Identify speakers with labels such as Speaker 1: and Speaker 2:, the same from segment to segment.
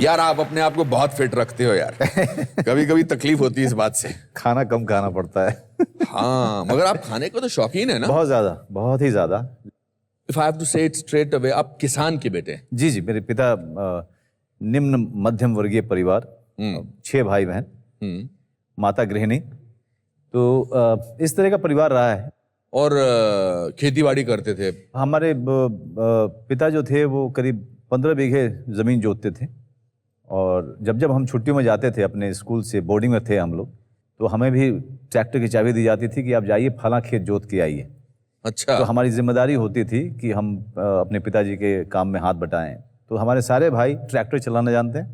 Speaker 1: यार आप अपने आप को बहुत फिट रखते हो यार। कभी कभी तकलीफ होती है इस बात से।
Speaker 2: खाना कम खाना पड़ता है।
Speaker 1: हाँ, मगर आप खाने को तो शौकीन है ना?
Speaker 2: बहुत ज्यादा, बहुत ही ज्यादा।
Speaker 1: इफ आई हैव टू से इट स्ट्रेट अवे, आप किसान के बेटे हैं।
Speaker 2: जी जी, मेरे पिता निम्न मध्यम वर्गीय परिवार, 6 भाई बहन, माता गृहिणी। तो इस तरह का परिवार रहा है।
Speaker 1: और खेती बाड़ी करते थे?
Speaker 2: हमारे पिता जो थे वो करीब 15 बीघे जमीन जोतते थे। और जब जब हम छुट्टियों में जाते थे अपने स्कूल से, बोर्डिंग में थे हम लोग, तो हमें भी ट्रैक्टर की चाबी दी जाती थी कि आप जाइए फला खेत जोत के आइए।
Speaker 1: अच्छा।
Speaker 2: तो हमारी जिम्मेदारी होती थी कि हम अपने पिताजी के काम में हाथ बटाएं। तो हमारे सारे भाई ट्रैक्टर चलाना जानते हैं,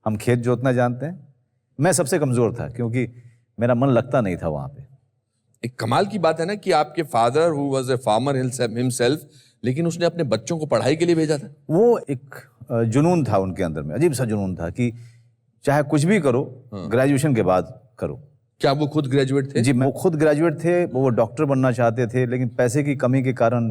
Speaker 2: हम खेत जोतना जानते हैं। मैं सबसे कमज़ोर था क्योंकि मेरा मन लगता नहीं था वहाँ पे।
Speaker 1: एक कमाल की बात है ना कि आपके father who was a farmer himself, लेकिन उसने अपने बच्चों को पढ़ाई के लिए भेजा था।
Speaker 2: वो एक जुनून था उनके अंदर में, अजीब सा जुनून था कि चाहे कुछ भी करो, ग्रेजुएशन के बाद करो।
Speaker 1: क्या वो खुद ग्रेजुएट थे?
Speaker 2: जी, वो खुद ग्रेजुएट थे। वो डॉक्टर बनना चाहते थे, लेकिन पैसे की कमी के कारण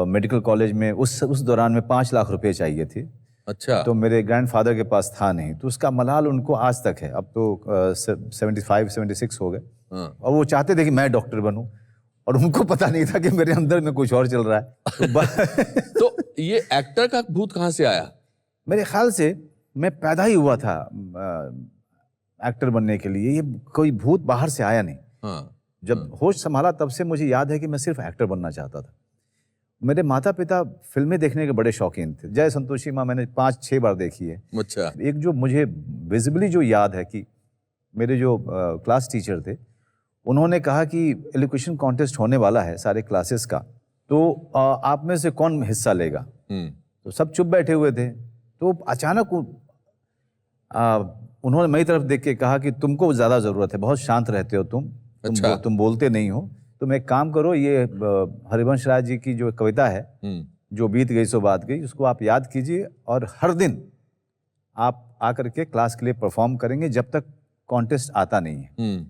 Speaker 2: मेडिकल कॉलेज में उस दौरान में 5 लाख रुपए चाहिए थे।
Speaker 1: अच्छा।
Speaker 2: तो मेरे ग्रैंडफादर के पास था नहीं, तो उसका मलाल उनको आज तक है। अब तो 75-76 हो गए। और वो चाहते थे कि मैं डॉक्टर बनूं, और उनको पता नहीं था कि मेरे अंदर में कुछ और चल रहा है।
Speaker 1: तो ये एक्टर का भूत कहाँ से आया?
Speaker 2: मेरे ख्याल से मैं पैदा ही हुआ था एक्टर बनने के लिए। ये कोई भूत बाहर से आया नहीं। जब होश संभाला तब से मुझे याद है कि मैं सिर्फ एक्टर बनना चाहता था। मेरे माता पिता फिल्में देखने के बड़े शौकीन थे। जय संतोषी माँ मैंने 5-6 बार देखी है।
Speaker 1: अच्छा।
Speaker 2: एक जो मुझे विजिबली जो याद है कि मेरे जो क्लास टीचर थे, उन्होंने कहा कि एलोक्यूशन कॉन्टेस्ट होने वाला है सारे क्लासेस का, तो आप में से कौन हिस्सा लेगा? तो सब चुप बैठे हुए थे। तो अचानक उन्होंने मेरी तरफ देख के कहा कि तुमको ज़्यादा ज़रूरत है, बहुत शांत रहते हो तुम।
Speaker 1: अच्छा।
Speaker 2: तुम बोलते नहीं हो। तुम एक काम करो, ये हरिवंश राय जी की जो कविता है, जो बीत गई सो बात गई, उसको आप याद कीजिए और हर दिन आप आकर के क्लास के लिए परफॉर्म करेंगे जब तक कॉन्टेस्ट आता नहीं है।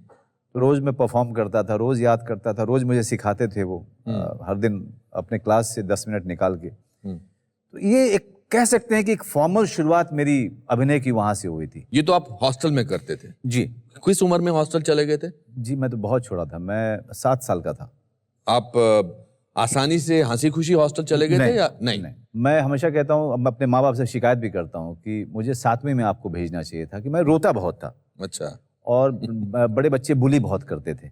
Speaker 2: तो रोज़ मैं परफॉर्म करता था, रोज़ याद करता था, रोज़ मुझे सिखाते थे वो, हर दिन अपने क्लास से 10 मिनट निकाल के। तो ये एक कह सकते हैं कि एक फॉर्मल शुरुआत मेरी अभिनय की वहाँ से हुई थी।
Speaker 1: ये तो आप हॉस्टल में करते थे?
Speaker 2: जी।
Speaker 1: किस उम्र में हॉस्टल चले गए थे?
Speaker 2: जी, मैं तो बहुत छोटा था, मैं 7 साल का था।
Speaker 1: आप आसानी से हंसी खुशी हॉस्टल चले गए थे या नहीं?
Speaker 2: मैं हमेशा कहता हूँ, मैं अपने माँ बाप से शिकायत भी करता हूँ कि मुझे 7वीं में आपको भेजना चाहिए था, कि मैं रोता बहुत था।
Speaker 1: अच्छा।
Speaker 2: और बड़े बच्चे बुली बहुत करते थे।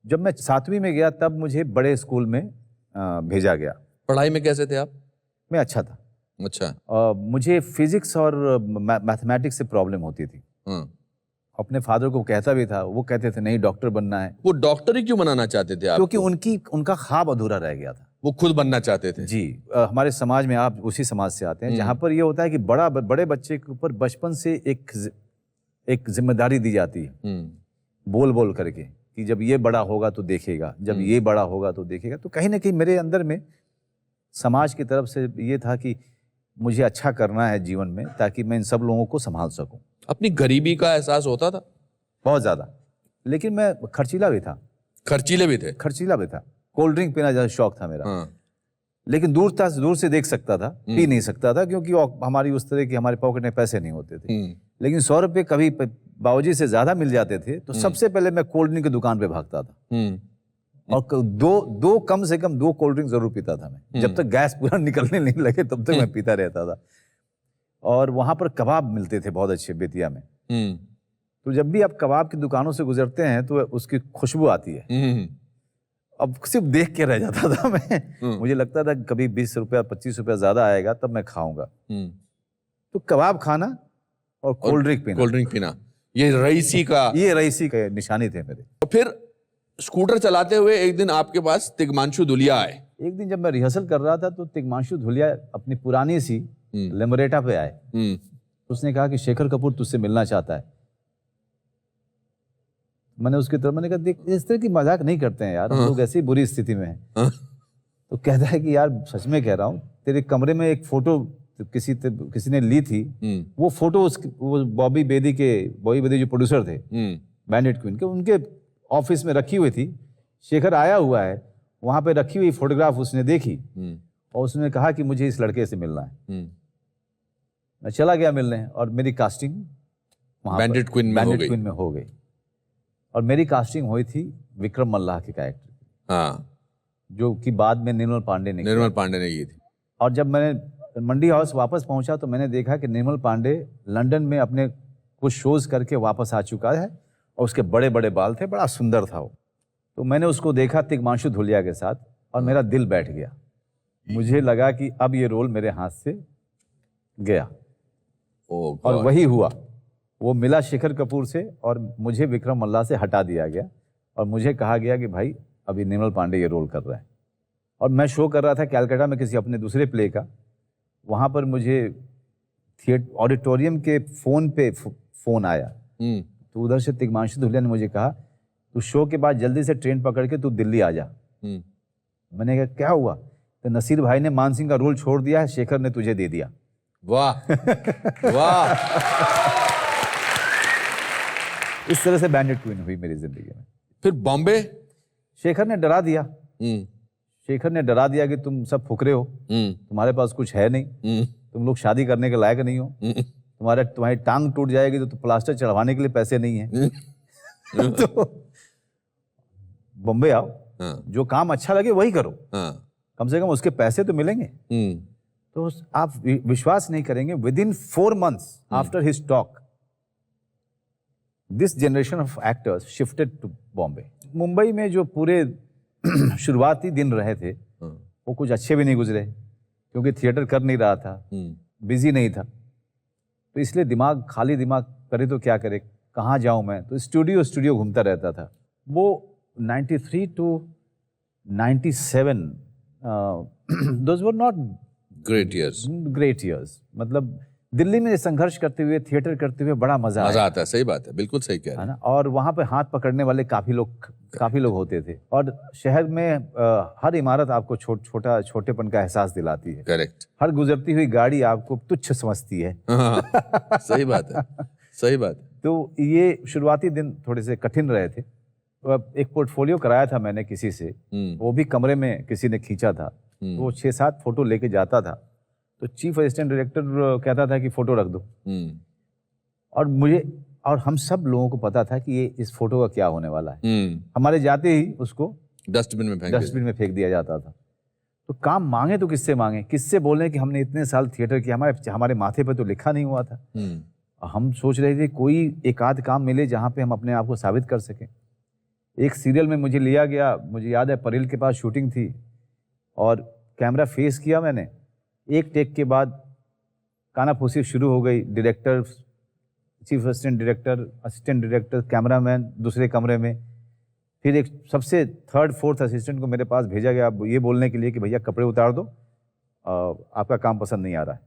Speaker 2: जब मैं 7वीं में गया तब मुझे बड़े स्कूल में भेजा गया।
Speaker 1: पढ़ाई में कैसे थे आप?
Speaker 2: मैं अच्छा था।
Speaker 1: अच्छा।
Speaker 2: मुझे फिजिक्स और मैथमेटिक्स से प्रॉब्लम होती थी। अपने फादर को कहता भी था, वो कहते थे नहीं डॉक्टर बनना है।
Speaker 1: वो डॉक्टर ही क्यों बनाना चाहते थे आप?
Speaker 2: क्योंकि उनका ख्वाब अधूरा रह गया था।
Speaker 1: वो खुद बनना चाहते थे?
Speaker 2: जी। हमारे समाज में, आप उसी समाज से आते हैं जहाँ पर ये होता है कि बड़े बच्चे के ऊपर बचपन से एक जिम्मेदारी दी जाती है, बोल बोल करके, कि जब ये बड़ा होगा तो देखेगा, जब ये बड़ा होगा तो देखेगा। तो कहीं ना कहीं मेरे अंदर में समाज की तरफ से ये था कि मुझे अच्छा करना है जीवन में, ताकि मैं इन सब लोगों को संभाल सकूं।
Speaker 1: अपनी गरीबी का एहसास होता था?
Speaker 2: बहुत ज्यादा। लेकिन मैं खर्चीला भी था।
Speaker 1: खर्चीले भी थे?
Speaker 2: खर्चीला भी था। कोल्ड ड्रिंक पीना ज्यादा शौक था मेरा। लेकिन दूर से देख सकता था, पी नहीं सकता था, क्योंकि हमारी उस तरह की, हमारे पॉकेट में पैसे नहीं होते थे। लेकिन 100 रुपये कभी बाबूजी से ज्यादा मिल जाते थे तो सबसे पहले मैं कोल्ड ड्रिंक की दुकान पे भागता था। और दो कम से कम 2 कोल्ड ड्रिंक जरूर पीता था मैं। जब तक गैस पूरा निकलने नहीं लगे तब तक मैं पीता रहता था। और वहां पर कबाब मिलते थे बहुत अच्छे बेतिया में। तो जब भी आप कबाब की दुकानों से गुजरते हैं तो उसकी खुशबू आती है। अब सिर्फ देख के रह जाता था मैं। मुझे लगता था कभी 20 रुपया 25 रुपया ज्यादा आएगा तब मैं खाऊंगा। तो कबाब खाना और कोल्ड ड्रिंक पीना,
Speaker 1: ये रईसी
Speaker 2: का निशानी थे मेरे।
Speaker 1: और फिर स्कूटर चलाते हुए एक दिन आपके पास तिग्मांशु धुलिया आए।
Speaker 2: एक दिन जब मैं रिहर्सल कर रहा था तो तिग्मांशु धुलिया अपनी पुरानी सी लेमोरेटा पे आए। उसने कहा कि शेखर कपूर तुझसे मिलना चाहता है। मैंने उसकी तरफ, मैंने कहा देख, इस तरह की मजाक नहीं करते हैं यार, हम लोग ऐसी बुरी स्थिति में हैं। तो कहता है कि यार सच में कह रहा हूँ, तेरे कमरे में एक फोटो किसी ने ली थी। वो फोटो वो बॉबी बेदी जो प्रोड्यूसर थे बैंडेड क्वीन के, उनके ऑफिस में रखी हुई थी। शेखर आया हुआ है, वहां पे रखी हुई फोटोग्राफ उसने देखी और उसने कहा कि मुझे इस लड़के से मिलना है। मैं चला गया मिलने और मेरी कास्टिंग
Speaker 1: बैंडिट क्वीन में हो गई।
Speaker 2: क्वीन में हो गई और मेरी कास्टिंग हुई थी विक्रम मल्लाह के कैरेक्टर,
Speaker 1: हाँ,
Speaker 2: जो कि बाद में निर्मल पांडे ने
Speaker 1: निर्मल पांडे ने की थी।
Speaker 2: और जब मैंने मंडी हाउस वापस पहुंचा तो मैंने देखा कि निर्मल पांडे लंदन में अपने कुछ शोज करके वापस आ चुका है और उसके बड़े बड़े बाल थे, बड़ा सुंदर था वो। तो मैंने उसको देखा तिग्मांशु धूलिया के साथ और मेरा दिल बैठ गया। मुझे लगा कि अब ये रोल मेरे हाथ से गया और वही हुआ। वो मिला शेखर कपूर से और मुझे विक्रम मल्लाह से हटा दिया गया और मुझे कहा गया कि भाई अभी निर्मल पांडे ये रोल कर रहा है। और मैं शो कर रहा था कैलकाटा में किसी अपने दूसरे प्ले का। वहाँ पर मुझे थिएटर ऑडिटोरियम के फ़ोन आया। तो उधर से तिग्मांशु धूलिया ने मुझे कहा तू शो के बाद जल्दी से ट्रेन पकड़ के तू दिल्ली आ जा। मैंने कहा क्या हुआ? तो नसीर भाई ने मान सिंह का रोल छोड़ दिया है, शेखर ने तुझे दे दिया।
Speaker 1: वाह वाह।
Speaker 2: इस तरह से बैंडिट क्वीन हुई मेरी जिंदगी में।
Speaker 1: फिर बॉम्बे?
Speaker 2: शेखर ने डरा दिया। शेखर ने डरा दिया कि तुम सब फुकरे हो, तुम्हारे पास कुछ है नहीं, तुम लोग शादी करने के लायक नहीं हो, तुम्हारी टांग टूट जाएगी तो प्लास्टर चढ़वाने के लिए पैसे नहीं है। तो बॉम्बे आओ, जो काम अच्छा लगे वही करो, कम से कम उसके पैसे तो मिलेंगे। तो आप विश्वास नहीं करेंगे, within 4 months after his talk this generation of actors shifted to Bombay. Mumbai में जो पूरे शुरुआती दिन रहे थे वो कुछ अच्छे भी नहीं गुजरे, क्योंकि थिएटर कर नहीं रहा था, बिजी नहीं था। तो इसलिए खाली दिमाग करे तो क्या करे, कहाँ जाऊँ मैं? तो स्टूडियो घूमता रहता था। वो 93 to 97 those were not
Speaker 1: great years.
Speaker 2: मतलब दिल्ली में संघर्ष करते हुए, थिएटर करते हुए बड़ा मजा
Speaker 1: आता है। सही बात है, बिल्कुल सही कह रहे हैं
Speaker 2: ना। और वहाँ पे हाथ पकड़ने वाले काफी लोग होते थे। और शहर में हर इमारत आपको छोटेपन का एहसास दिलाती है।
Speaker 1: करेक्ट।
Speaker 2: हर गुजरती हुई गाड़ी आपको तुच्छ समझती है।
Speaker 1: सही बात है, सही बात।
Speaker 2: तो ये शुरुआती दिन थोड़े से कठिन रहे थे। एक पोर्टफोलियो कराया था मैंने किसी से, वो भी कमरे में किसी ने खींचा था। वो 6-7 फोटो लेके जाता था, तो चीफ असिस्टेंट डायरेक्टर कहता था कि फोटो रख दो। और हम सब लोगों को पता था कि ये इस फोटो का क्या होने वाला है। हमारे जाते ही उसको डस्टबिन में फेंक दिया जाता था। तो काम मांगे तो किससे मांगे, किससे बोलें कि हमने इतने साल थिएटर किया, हमारे माथे पे तो लिखा नहीं हुआ था। हम सोच रहे थे कोई एक आध काम मिले जहाँ पे हम अपने आप को साबित कर सकें। एक सीरियल में मुझे लिया गया, मुझे याद है परिल के पास शूटिंग थी और कैमरा फेस किया मैंने। एक टेक के बाद कानाफूसी शुरू हो गई। Director, chief assistant director, assistant director, cameraman दूसरे कमरे में। फिर एक सबसे 3rd 4th असिस्टेंट को मेरे पास भेजा गया ये बोलने के लिए कि भैया कपड़े उतार दो, आपका काम पसंद नहीं आ रहा है।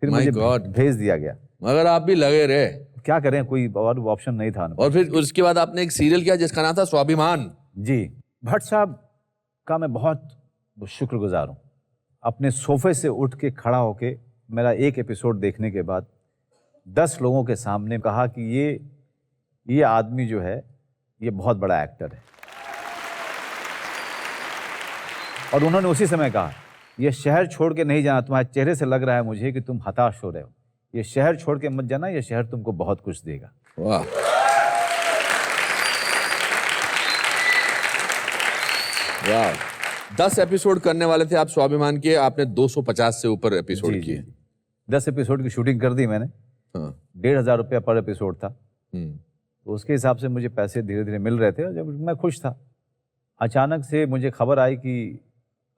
Speaker 2: फिर मुझे भेज दिया गया।
Speaker 1: मगर आप भी लगे रहे,
Speaker 2: क्या करें, कोई और ऑप्शन नहीं था।
Speaker 1: और फिर उसके बाद आपने एक सीरियल किया जिसका नाम था स्वाभिमान।
Speaker 2: जी, भट्ट साहब का मैं बहुत शुक्रगुजार हूँ। अपने सोफे से उठ के खड़ा होके मेरा एक एपिसोड देखने के बाद 10 लोगों के सामने कहा कि ये आदमी जो है ये बहुत बड़ा एक्टर है। और उन्होंने उसी समय कहा ये शहर छोड़ के नहीं जाना, तुम्हारे चेहरे से लग रहा है मुझे कि तुम हताश हो रहे हो, ये शहर छोड़ के मत जाना, ये शहर तुमको बहुत कुछ देगा।
Speaker 1: वाह। वाह। 10 एपिसोड करने वाले थे आप स्वाभिमान के, आपने 250 से ऊपर एपिसोड किए।
Speaker 2: 10 एपिसोड की शूटिंग कर दी मैंने। 1,500 रुपया पर एपिसोड था। तो उसके हिसाब से मुझे पैसे धीरे धीरे मिल रहे थे और जब मैं खुश था। अचानक से मुझे खबर आई कि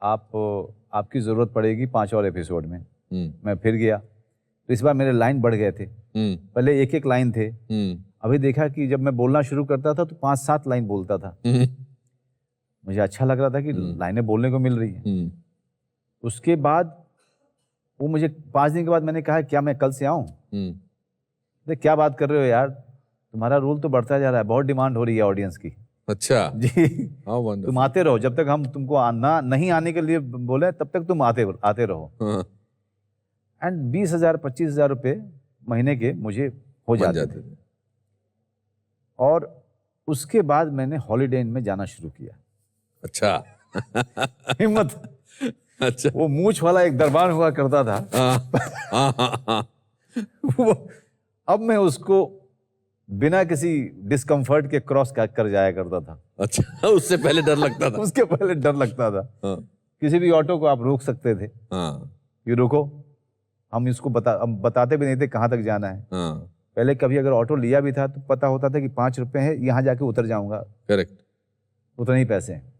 Speaker 2: आपकी ज़रूरत पड़ेगी 5 और एपिसोड में। मैं फिर गया, तो इस बार मेरे लाइन बढ़ गए थे। पहले एक लाइन थे, अभी देखा कि जब मैं बोलना शुरू करता था तो 5-7 लाइन बोलता था। मुझे अच्छा लग रहा था कि लाइनें बोलने को मिल रही हैं। उसके बाद वो मुझे 5 दिन के बाद मैंने कहा क्या मैं कल से आऊँ? क्या बात कर रहे हो यार, तुम्हारा रोल तो बढ़ता जा रहा है, बहुत डिमांड हो रही है ऑडियंस की।
Speaker 1: अच्छा
Speaker 2: जी, तुम आते रहो, जब तक हम तुमको नहीं आने के लिए बोले तब तक तुम आते रहो। एंड 20,000 25,000 रुपये महीने के मुझे हो जाते थे। और उसके बाद मैंने हॉलीडे इन में जाना शुरू किया।
Speaker 1: अच्छा।
Speaker 2: हिम्मत। अच्छा। वो मूछ वाला एक दरबार हुआ करता था। वो अब मैं उसको बिना किसी डिस्कम्फर्ट के क्रॉस कर जाया करता था।
Speaker 1: अच्छा, उससे पहले डर लगता था।
Speaker 2: उसके पहले डर लगता था।
Speaker 1: हाँ,
Speaker 2: किसी भी ऑटो को आप रोक सकते थे
Speaker 1: हाँ,
Speaker 2: कि रुको, हम हम बताते भी नहीं थे कहाँ तक जाना है।
Speaker 1: हाँ,
Speaker 2: पहले कभी अगर ऑटो लिया भी था तो पता होता था कि 5 रुपए है, यहाँ जाके उतर जाऊंगा,
Speaker 1: करेक्ट।
Speaker 2: उतने ही पैसे हैं।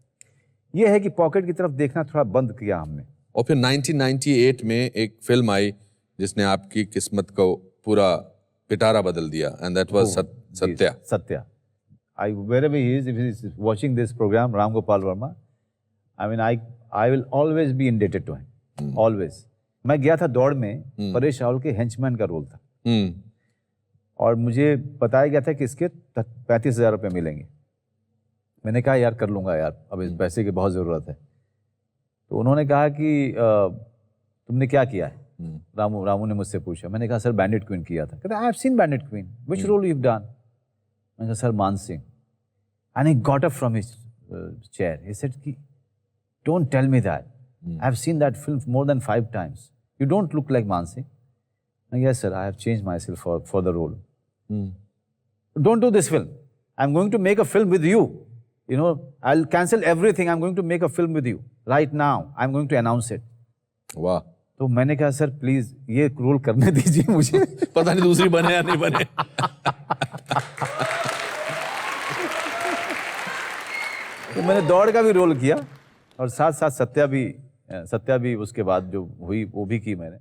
Speaker 2: ये है कि पॉकेट की तरफ देखना थोड़ा बंद किया हमने।
Speaker 1: और फिर 1998 में एक फिल्म आई जिसने आपकी किस्मत को पूरा पिटारा बदल दिया, and that was Satya.
Speaker 2: Satya. I wherever he is, if he is watching this program, Ram Gopal Verma, I mean, I will always be indebted to him, always. मैं गया था दौड़ में, परेश रावल के हेंचमैन का रोल था, और मुझे बताया गया था कि इसके 35,000 रुपये मिलेंगे। मैंने कहा यार कर लूँगा यार, अब इस पैसे की बहुत ज़रूरत है। तो उन्होंने कहा कि तुमने क्या किया है? रामू ने मुझसे पूछा। मैंने कहा सर बैंडिट क्वीन किया था। कहते I have seen Bandit Queen, which role you have done? मैंने कहा sir Man Singh. And he got up from his chair, he said कि don't tell me that, I have seen that film more than 5 times, you don't look like Man Singh. Yes, sir, I have changed myself for the role. Don't do this film. I'm going to make a film with you. You know, I'll cancel everything. I'm going to make a film with you. Right now, I'm going to announce it.
Speaker 1: वाह।
Speaker 2: तो मैंने कहा sir please ये role करने दीजिए मुझे।
Speaker 1: पता नहीं दूसरी बने या नहीं बने।
Speaker 2: तो मैंने दौड़ का भी रोल किया और साथ साथ सत्या भी उसके बाद जो हुई वो भी की मैंने।